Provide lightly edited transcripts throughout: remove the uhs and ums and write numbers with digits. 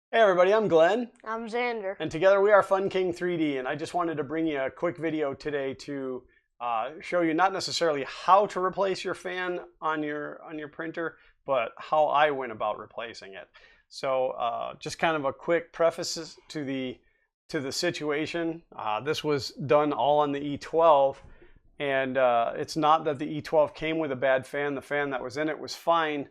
Hey everybody, I'm Glenn, I'm Xander. and together we are Fun King 3D, and I just wanted to bring you a quick video today to show you not necessarily how to replace your fan on your printer, but how I went about replacing it. So just kind of a quick preface to the situation. This was done all on the E12, and it's not that the E12 came with a bad fan. The fan that was in it was fine,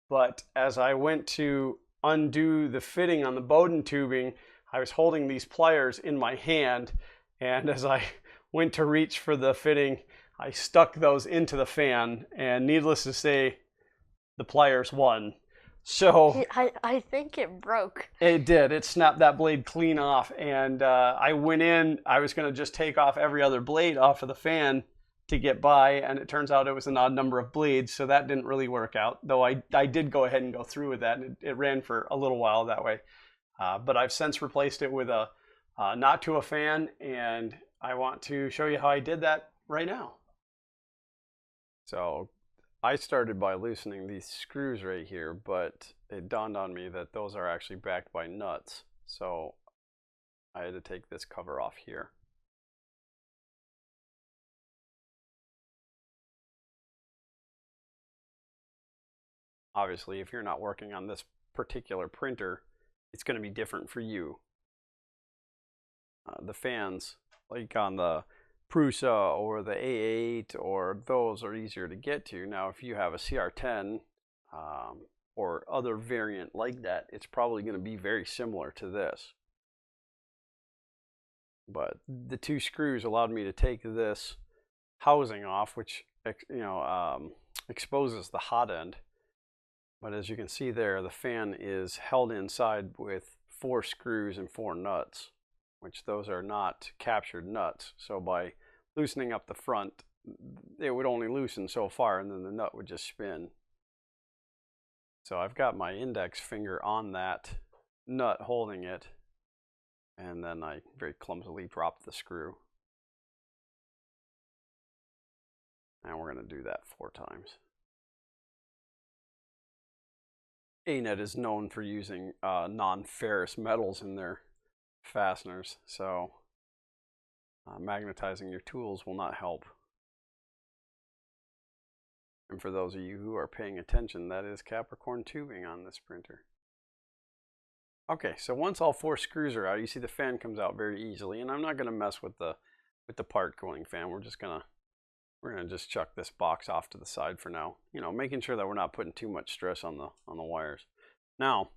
but as I went to undo the fitting on the Bowden tubing, I was holding these pliers in my hand, and as I went to reach for the fitting, I stuck those into the fan, and needless to say, the pliers won. So I think it broke. it did. It snapped that blade clean off, and I went in. I was going to just take off every other blade off of the fan to get by, and it turns out it was an odd number of bleeds, so that didn't really work out. Though I did go ahead and go through with that, and it ran for a little while that way. But I've since replaced it with a Noctua fan, and I want to show you how I did that right now. So I started by loosening these screws right here, but it dawned on me that those are actually backed by nuts. So I had to take this cover off here. Obviously, if you're not working on this particular printer, it's going to be different for you. The fans, like on the Prusa or the A8, or those are easier to get to. Now, if you have a CR-10 or other variant like that, it's probably going to be very similar to this. But the two screws allowed me to take this housing off, which exposes the hot end. But as you can see there, the fan is held inside with 4 screws and 4 nuts, which those are not captured nuts. So by loosening up the front, it would only loosen so far, and then the nut would just spin. So I've got my index finger on that nut holding it, and then I very clumsily dropped the screw. And we're going to do that 4 times. Anet is known for using non-ferrous metals in their fasteners, so magnetizing your tools will not help. And for those of you who are paying attention, that is Capricorn tubing on this printer. Okay, so once all 4 screws are out, you see the fan comes out very easily, and I'm not going to mess with the part cooling fan. We're gonna just chuck this box off to the side for now. Making sure that we're not putting too much stress on the wires. Now,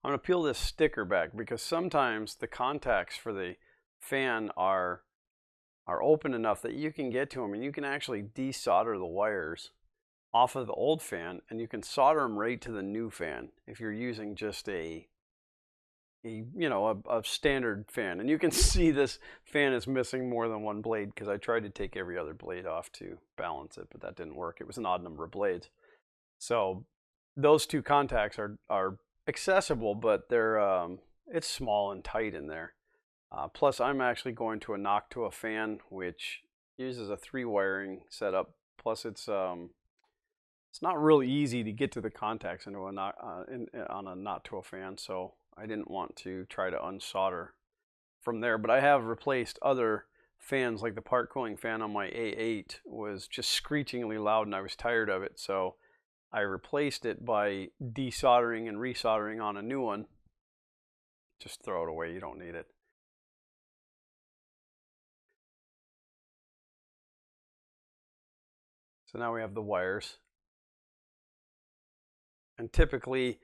I'm gonna peel this sticker back because sometimes the contacts for the fan are open enough that you can get to them, and you can actually desolder the wires off of the old fan, and you can solder them right to the new fan if you're using just a standard fan. And you can see this fan is missing more than 1 blade because I tried to take every other blade off to balance it, but that didn't work. It was an odd number of blades. So those 2 contacts are accessible, but they're it's small and tight in there. Plus I'm actually going to a Noctua fan, which uses a 3 wiring setup. Plus it's not really easy to get to the contacts into on a Noctua fan, so I didn't want to try to unsolder from there. But I have replaced other fans, like the part cooling fan on my A8 was just screechingly loud, and I was tired of it, so I replaced it by desoldering and resoldering on a new one. Just throw it away, you don't need it. So now we have the wires. And typically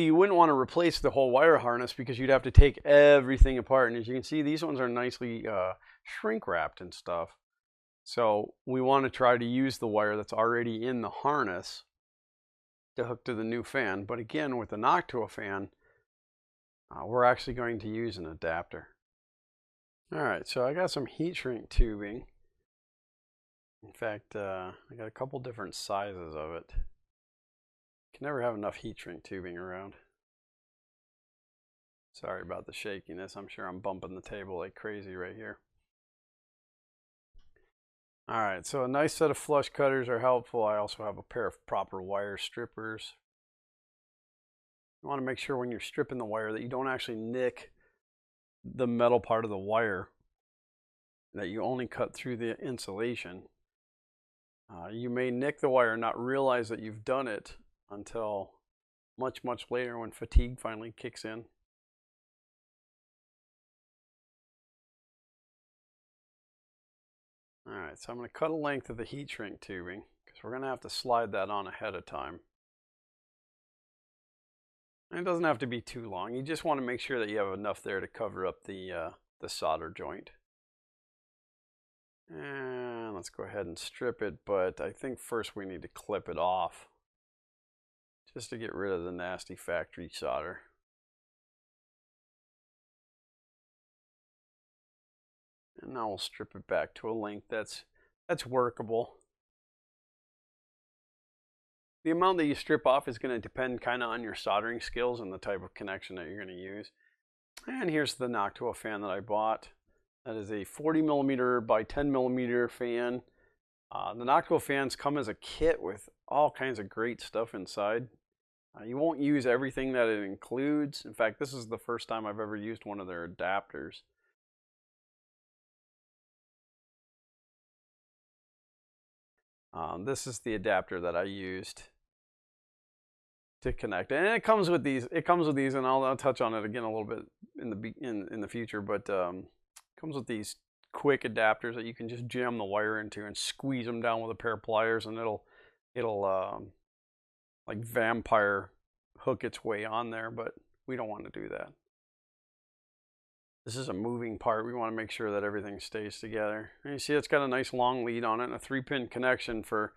you wouldn't want to replace the whole wire harness because you'd have to take everything apart. And as you can see, these ones are nicely shrink wrapped and stuff. So we want to try to use the wire that's already in the harness to hook to the new fan. But again, with the Noctua fan, we're actually going to use an adapter. All right, so I got some heat shrink tubing. In fact, I got a couple different sizes of it. Can never have enough heat shrink tubing around. Sorry about the shakiness. I'm sure I'm bumping the table like crazy right here. All right, so a nice set of flush cutters are helpful. I also have a pair of proper wire strippers. You want to make sure when you're stripping the wire that you don't actually nick the metal part of the wire, that you only cut through the insulation. You may nick the wire and not realize that you've done it until much, much later when fatigue finally kicks in. Alright, so I'm going to cut a length of the heat shrink tubing because we're going to have to slide that on ahead of time. And it doesn't have to be too long. You just want to make sure that you have enough there to cover up the solder joint. And let's go ahead and strip it, but I think first we need to clip it off just to get rid of the nasty factory solder. And now we'll strip it back to a length that's workable. The amount that you strip off is going to depend kind of on your soldering skills and the type of connection that you're going to use. And here's the Noctua fan that I bought. That is a 40mm by 10mm fan. The Noctua fans come as a kit with all kinds of great stuff inside. You won't use everything that it includes. In fact, this is the first time I've ever used one of their adapters. This is the adapter that I used to connect, and it comes with these. And I'll touch on it again a little bit in the future. But comes with these quick adapters that you can just jam the wire into and squeeze them down with a pair of pliers, and it'll like vampire hook its way on there. But we don't want to do that. This is a moving part. We want to make sure that everything stays together. And you see it's got a nice long lead on it and a 3-pin connection for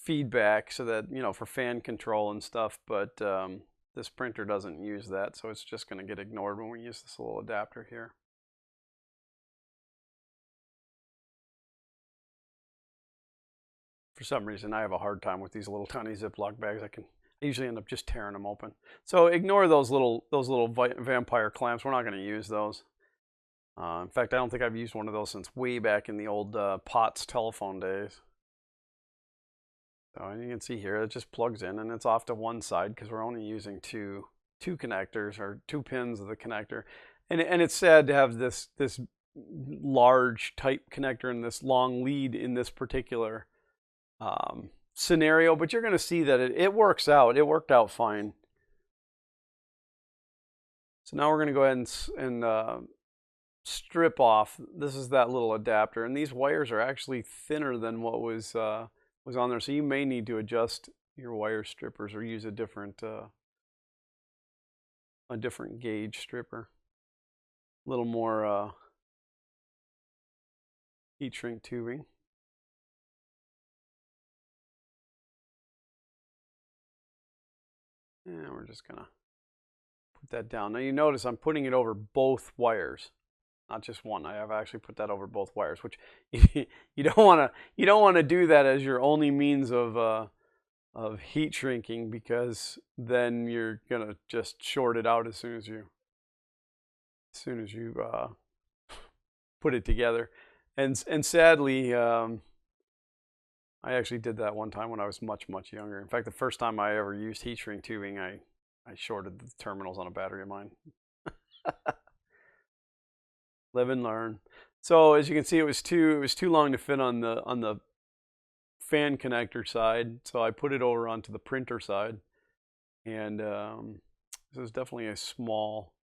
feedback, so that, you know, for fan control and stuff. But this printer doesn't use that, so it's just going to get ignored when we use this little adapter here. For some reason, I have a hard time with these little tiny Ziploc bags. I usually end up just tearing them open. So ignore those little vampire clamps. We're not going to use those. In fact, I don't think I've used one of those since way back in the old Potts telephone days. So, and you can see here, it just plugs in and it's off to one side because we're only using two connectors, or 2 pins of the connector. And it's sad to have this large type connector and this long lead in this particular scenario, but you're going to see that it works out. It worked out fine. So now we're going to go ahead and strip off. This is that little adapter, and these wires are actually thinner than what was on there. So you may need to adjust your wire strippers or use a different gauge stripper. A little more heat shrink tubing. And we're just gonna put that down. Now you notice I'm putting it over both wires, not just one. I have actually put that over both wires, which you don't want to do that as your only means of heat shrinking, because then you're gonna just short it out as soon as you put it together. And sadly, I actually did that one time when I was much younger. In fact, the first time I ever used heat shrink tubing, I shorted the terminals on a battery of mine. Live and learn. So as you can see, it was too long to fit on the fan connector side, so I put it over onto the printer side. And this is definitely a small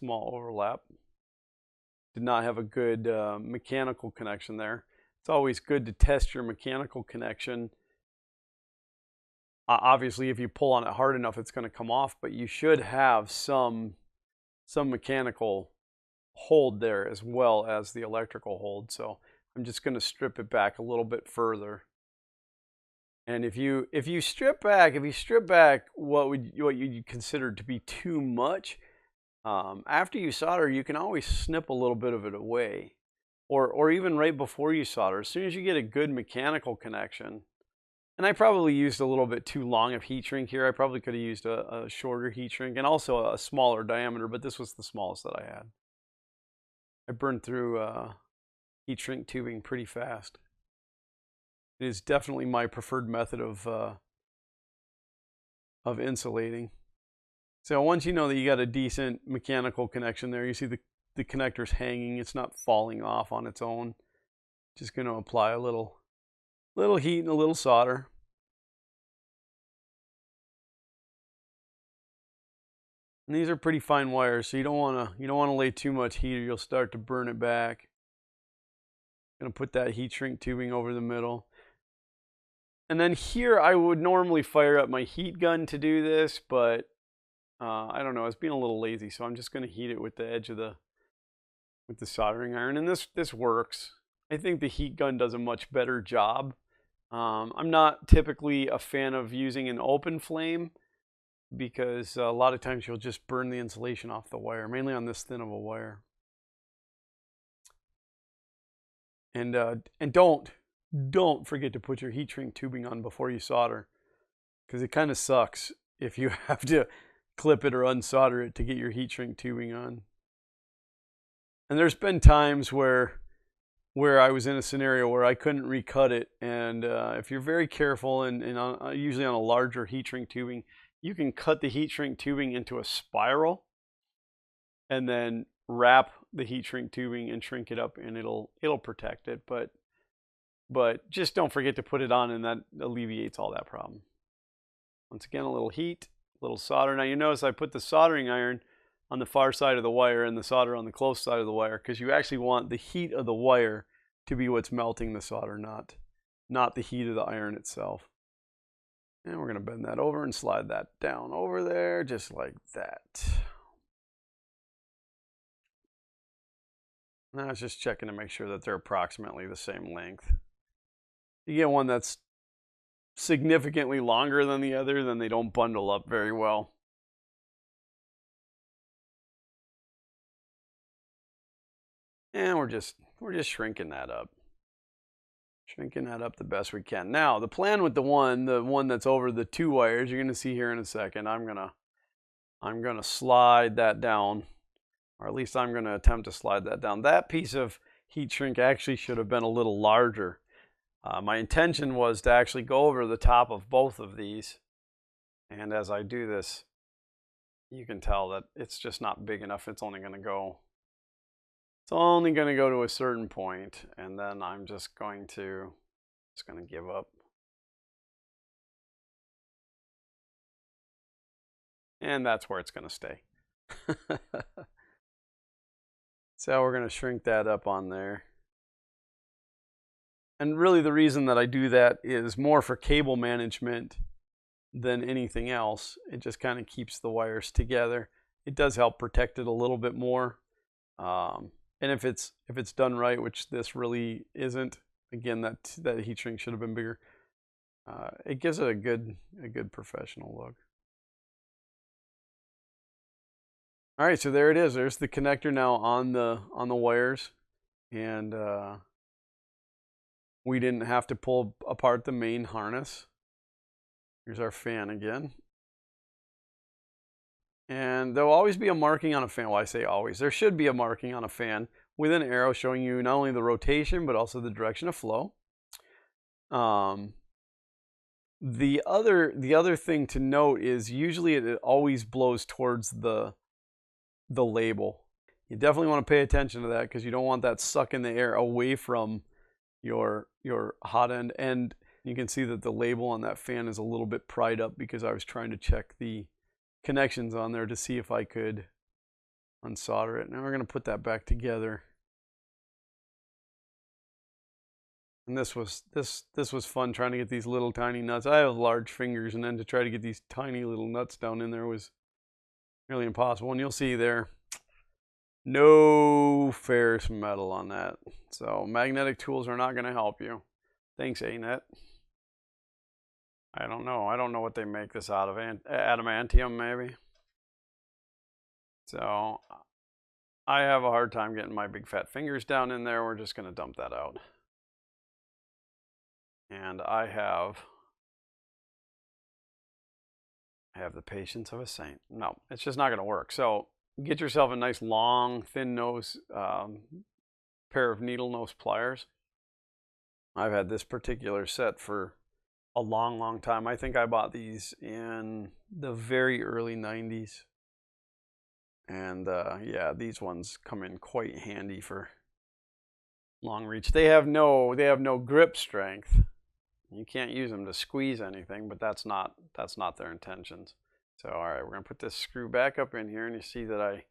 overlap. Did not have a good mechanical connection there. It's always good to test your mechanical connection. Obviously, if you pull on it hard enough, it's going to come off, but you should have some mechanical hold there as well as the electrical hold. So I'm just going to strip it back a little bit further. And if you strip back what you consider to be too much, after you solder, you can always snip a little bit of it away. Or even right before you solder, as soon as you get a good mechanical connection. And I probably used a little bit too long of heat shrink here. I probably could have used a shorter heat shrink and also a smaller diameter, but this was the smallest that I had. I burned through heat shrink tubing pretty fast. It is definitely my preferred method of of insulating. So once you know that you got a decent mechanical connection there, you see the connector's hanging, it's not falling off on its own. Just going to apply a little heat and a little solder. And these are pretty fine wires, so you don't want to lay too much heat or you'll start to burn it back. Going to put that heat shrink tubing over the middle. And then here I would normally fire up my heat gun to do this, but I don't know, I was being a little lazy, so I'm just going to heat it with the edge of the soldering iron, and this works. I think the heat gun does a much better job. I'm not typically a fan of using an open flame because a lot of times you'll just burn the insulation off the wire, mainly on this thin of a wire. And don't forget to put your heat shrink tubing on before you solder, because it kind of sucks if you have to clip it or unsolder it to get your heat shrink tubing on. And there's been times where I was in a scenario where I couldn't recut it, and if you're very careful and usually on a larger heat shrink tubing, you can cut the heat shrink tubing into a spiral and then wrap the heat shrink tubing and shrink it up, and it'll protect it. But just don't forget to put it on, and that alleviates all that problem. Once again, a little heat, a little solder. Now you notice I put the soldering iron on the far side of the wire and the solder on the close side of the wire, because you actually want the heat of the wire to be what's melting the solder, not the heat of the iron itself. And we're going to bend that over and slide that down over there, just like that. Now I was just checking to make sure that they're approximately the same length. You get one that's significantly longer than the other, then they don't bundle up very well. And we're just shrinking that up. Shrinking that up the best we can. Now, the plan with the one that's over the 2 wires, you're going to see here in a second, I'm going to slide that down, or at least I'm going to attempt to slide that down. That piece of heat shrink actually should have been a little larger. My intention was to actually go over the top of both of these, and as I do this, you can tell that it's just not big enough. It's only going to go to a certain point, and then I'm just going to give up. And that's where it's going to stay. So we're going to shrink that up on there. And really the reason that I do that is more for cable management than anything else. It just kind of keeps the wires together. It does help protect it a little bit more. And if it's done right, which this really isn't, again, that heat shrink should have been bigger. It gives it a good professional look. All right, so there it is. There's the connector now on the wires, and we didn't have to pull apart the main harness. Here's our fan again. And there'll always be a marking on a fan. Well, I say always. There should be a marking on a fan with an arrow showing you not only the rotation, but also the direction of flow. The other thing to note is usually it always blows towards the label. You definitely want to pay attention to that, because you don't want that sucking the air away from your hot end. And you can see that the label on that fan is a little bit pried up because I was trying to check the connections on there to see if I could unsolder it. Now we're going to put that back together. And this was fun, trying to get these little tiny nuts. I have large fingers, and then to try to get these tiny little nuts down in there was really impossible. And you'll see there, no ferrous metal on that. So magnetic tools are not going to help you. Thanks, Anet. I don't know what they make this out of. Adamantium, maybe. So I have a hard time getting my big fat fingers down in there. We're just going to dump that out. And I have the patience of a saint. No, it's just not going to work. So get yourself a nice long, thin nose pair of needle nose pliers. I've had this particular set for a long time. I think I bought these in the very early 90s. And yeah, these ones come in quite handy for long reach. They have no grip strength. You can't use them to squeeze anything, but that's not their intentions. So all right, we're gonna put this screw back up in here, and you see that I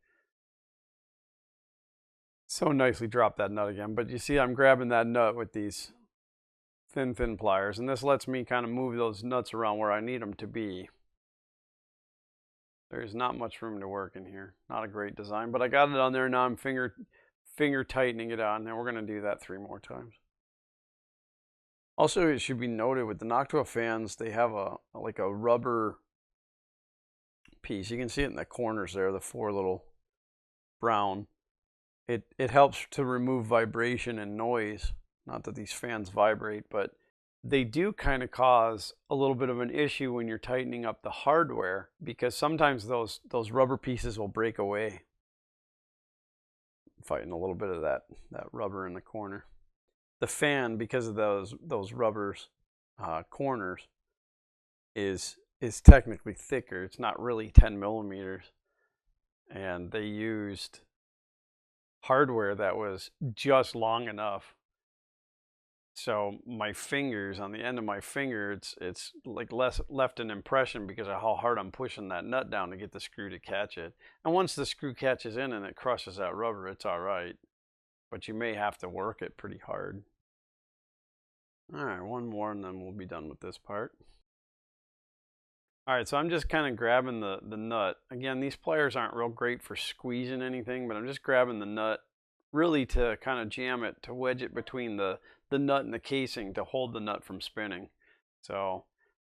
so nicely dropped that nut again. But you see I'm grabbing that nut with these thin pliers, and this lets me kind of move those nuts around where I need them to be. There's not much room to work in here. Not a great design, but I got it on there. Now I'm finger tightening it on, and we're going to do that 3 more times. Also, it should be noted with the Noctua fans, they have like a rubber piece. You can see it in the corners there, the 4 little brown. It helps to remove vibration and noise. Not that these fans vibrate, but they do kind of cause a little bit of an issue when you're tightening up the hardware, because sometimes those rubber pieces will break away. Fighting a little bit of that rubber in the corner. The fan, because of those rubbers corners, is technically thicker. It's not really 10 millimeters, and they used hardware that was just long enough. So my fingers, on the end of my finger, it's like left an impression because of how hard I'm pushing that nut down to get the screw to catch it. And once the screw catches in and it crushes that rubber, it's all right. But you may have to work it pretty hard. All right, 1 more and then we'll be done with this part. All right, so I'm just kind of grabbing the nut. Again, these pliers aren't real great for squeezing anything, but I'm just grabbing the nut really to kind of jam it, to wedge it between the nut and the casing to hold the nut from spinning. So,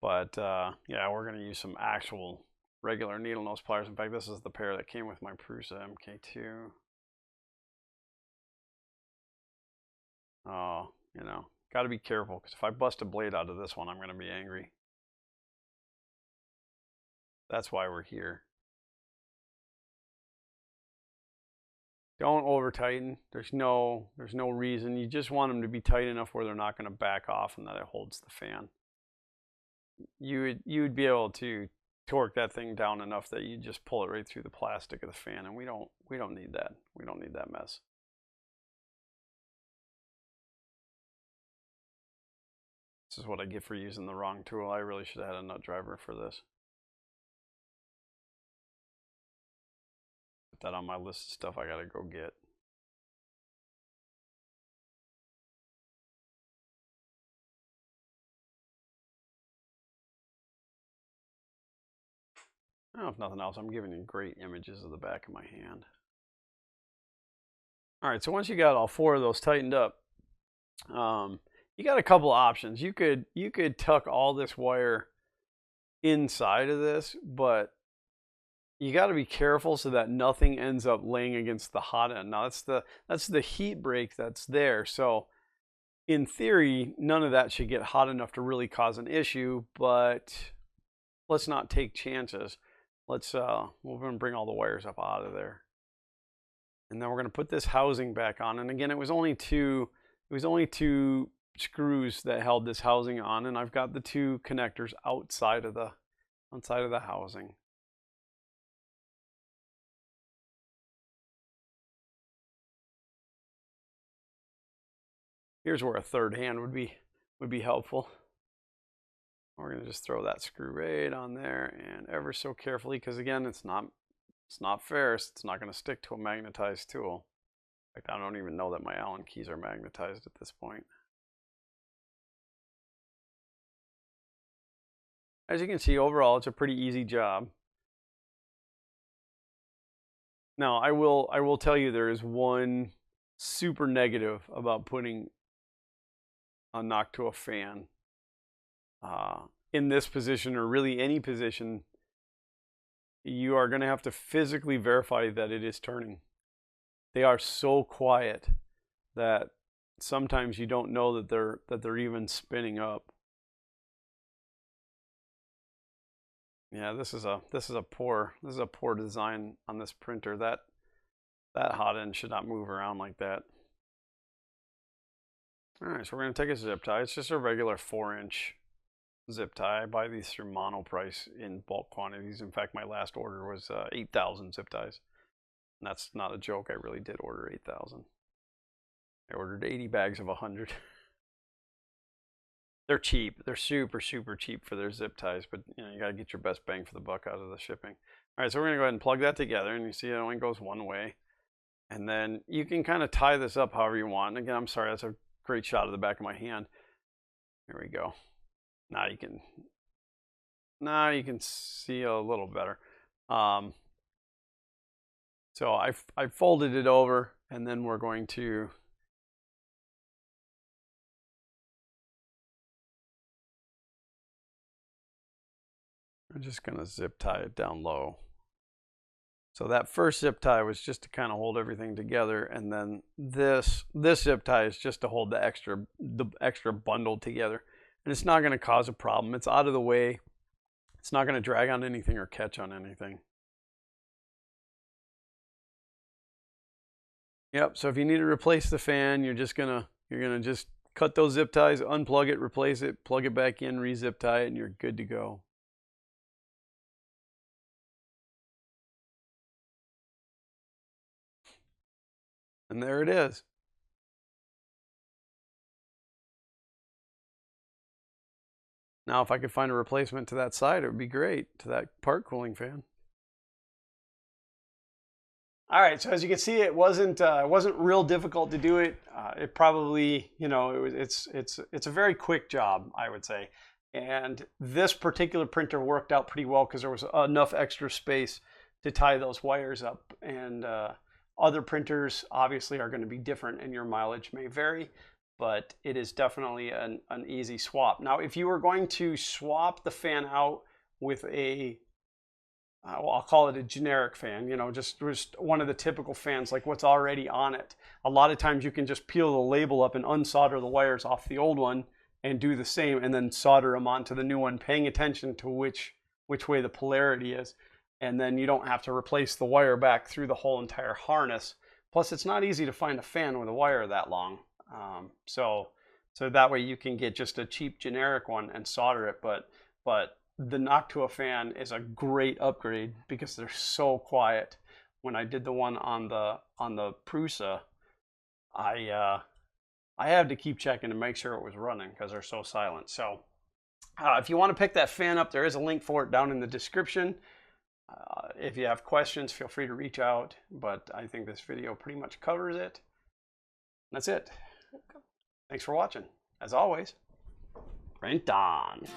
but yeah, we're going to use some actual regular needle nose pliers. In fact, this is the pair that came with my Prusa MK2. Oh, you know, got to be careful, because if I bust a blade out of this one, I'm going to be angry. That's why we're here. Don't over tighten. There's no reason. You just want them to be tight enough where they're not going to back off and that it holds the fan. You would be able to torque that thing down enough that you just pull it right through the plastic of the fan, and we don't need that. We don't need that mess. This is what I get for using the wrong tool. I really should have had a nut driver for this. Put that on my list of stuff I gotta go get. Oh, if nothing else, I'm giving you great images of the back of my hand. All right, so once you got all 4 of those tightened up, you got a couple options. You could tuck all this wire inside of this, but you got to be careful so that nothing ends up laying against the hot end. Now that's the heat break that's there. So in theory, none of that should get hot enough to really cause an issue, but let's not take chances. We're going to bring all the wires up out of there. And then we're going to put this housing back on. And again, it was only two screws that held this housing on, and I've got the 2 connectors outside of the housing. Here's where a third hand would be helpful. We're going to just throw that screw right on there, and ever so carefully, because again, it's not ferrous. It's not going to stick to a magnetized tool. In fact, I don't even know that my Allen keys are magnetized at this point. As you can see, overall, it's a pretty easy job. Now, I will tell you there is one super negative about putting a Noctua fan in this position, or really any position. You are going to have to physically verify that it is turning. They are so quiet that sometimes you don't know that they're even spinning up. Yeah, this is a poor design on this printer. That hot end should not move around like that. All right, so we're going to take a zip tie. It's just a regular 4-inch zip tie. I buy these through Monoprice in bulk quantities. In fact, my last order was 8,000 zip ties. And that's not a joke. I really did order 8,000. I ordered 80 bags of 100. They're cheap. They're super, super cheap for their zip ties, but you know, you got to get your best bang for the buck out of the shipping. All right, so we're going to go ahead and plug that together, and you see it only goes one way. And then you can kind of tie this up however you want. And again, I'm sorry, that's a great shot of the back of my hand. Here we go. Now you can see a little better. So I folded it over, and then we're going to just going to zip tie it down low. So that first zip tie was just to kind of hold everything together, and then this zip tie is just to hold the extra bundle together. And it's not going to cause a problem. It's out of the way. It's not going to drag on anything or catch on anything. Yep, so if you need to replace the fan, you're gonna just cut those zip ties, unplug it, replace it, plug it back in, re-zip tie it, and you're good to go. And there it is. Now, if I could find a replacement to that side, it would be great, to that part cooling fan. All right, so as you can see, it wasn't real difficult to do it. It probably, you know, it's a very quick job, I would say. And this particular printer worked out pretty well because there was enough extra space to tie those wires up. And other printers obviously are going to be different, and your mileage may vary, but it is definitely an easy swap. Now, if you were going to swap the fan out with a well, I'll call it a generic fan, you know, just one of the typical fans like what's already on it. A lot of times you can just peel the label up and unsolder the wires off the old one and do the same, and then solder them onto the new one, paying attention to which way the polarity is. And then you don't have to replace the wire back through the whole entire harness. Plus, it's not easy to find a fan with a wire that long. So that way you can get just a cheap generic one and solder it, but the Noctua fan is a great upgrade because they're so quiet. When I did the one on the Prusa, I had to keep checking to make sure it was running because they're so silent. So if you want to pick that fan up, there is a link for it down in the description. If you have questions, feel free to reach out, but I think this video pretty much covers it. That's it. Thanks for watching. As always, print on.